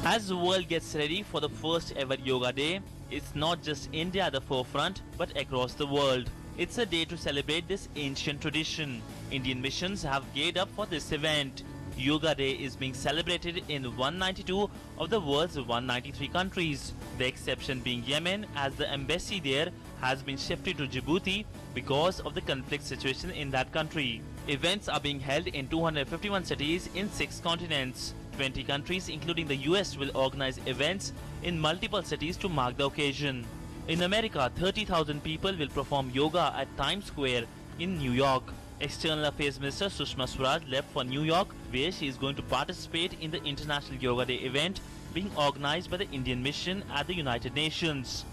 As the world gets ready for the first ever Yoga Day, it's not just India at the forefront, but across the world. It's a day to celebrate this ancient tradition. Indian missions have geared up for this event. Yoga Day is being celebrated in 192 of the world's 193 countries, the exception being Yemen, as the embassy there has been shifted to Djibouti because of the conflict situation in that country. Events are being held in 251 cities in 6 continents. 20 countries including the US will organize events in multiple cities to mark the occasion. In America, 30,000 people will perform yoga at Times Square in New York. External Affairs Minister Sushma Swaraj left for New York, where she is going to participate in the International Yoga Day event being organized by the Indian Mission at the United Nations.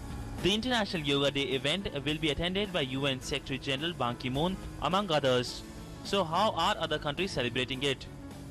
The International Yoga Day event will be attended by UN Secretary General Ban Ki-moon, among others. So how are other countries celebrating it?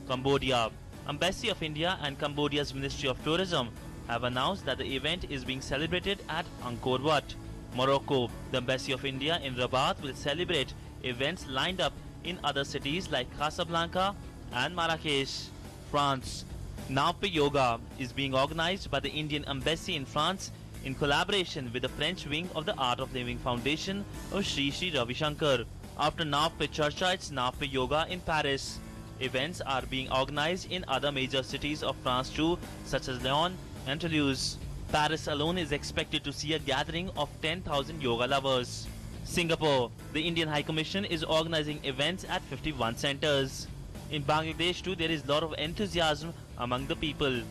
Cambodia. Embassy of India and Cambodia's Ministry of Tourism have announced that the event is being celebrated at Angkor Wat. Morocco. The Embassy of India in Rabat will celebrate events lined up in other cities like Casablanca and Marrakesh. France. Navpe Yoga is being organized by the Indian Embassy in France in collaboration with the French wing of the Art of Living Foundation of Sri Sri Ravi Shankar. After Navpe Charcha, it's Navpe Yoga in Paris. Events are being organized in other major cities of France too, such as Lyon and Toulouse. Paris alone is expected to see a gathering of 10,000 yoga lovers. Singapore. The Indian High Commission is organizing events at 51 centers. In Bangladesh too, there is a lot of enthusiasm among the people.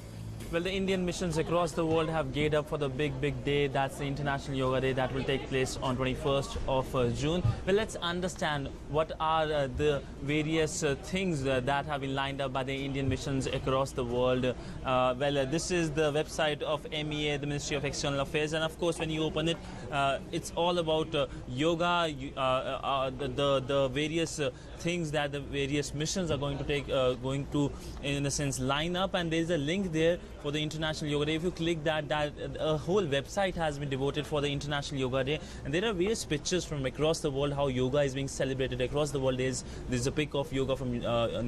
Well, the Indian missions across the world have geared up for the big day. That's the International Yoga Day that will take place on 21st of June. Well, let's understand what are the various things that have been lined up by the Indian missions across the world. This is the website of MEA, the Ministry of External Affairs, and of course, when you open it, it's all about yoga, the various things that the various missions are going to in a sense line up, and there is a link there for the International Yoga Day. If you click that a whole website has been devoted for the International Yoga Day, and there are various pictures from across the world how yoga is being celebrated across the world. There's a pic of yoga from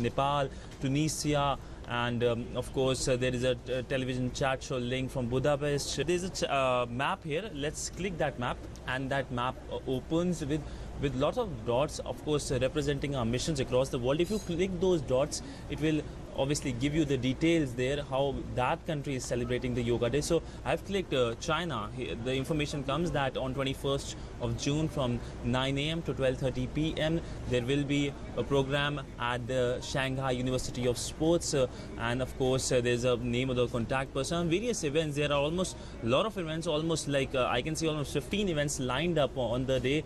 Nepal, Tunisia, and of course there is a television chat show link from Budapest. There's a map here. Let's click that map, and that map opens with lots of dots, of course representing our missions across the world. If you click those dots, it will obviously give you the details there how that country is celebrating the Yoga Day. So I've clicked China. Here, the information comes that on 21st of June from 9 a.m. to 12:30 p.m. there will be a program at the Shanghai University of Sports, and of course there's a name of the contact person. Various events. There are almost a lot of events, almost like I can see almost 15 events lined up on the day.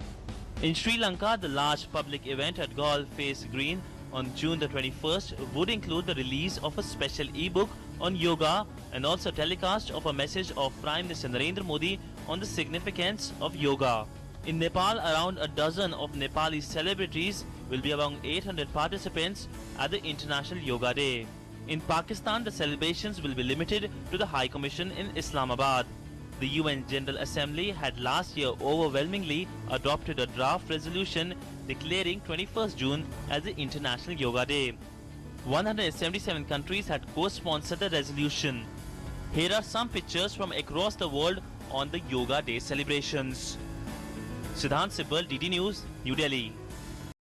In Sri Lanka, the large public event at Galle Face Green on June the 21st would include the release of a special e-book on yoga and also telecast of a message of Prime Minister Narendra Modi on the significance of yoga. In Nepal, around a dozen of Nepali celebrities will be among 800 participants at the International Yoga Day. In Pakistan, the celebrations will be limited to the High Commission in Islamabad. The UN General Assembly had last year overwhelmingly adopted a draft resolution declaring 21st June as the International Yoga Day. 177 countries had co-sponsored the resolution. Here are some pictures from across the world on the Yoga Day celebrations. Siddhant Sibbal, DD News, New Delhi.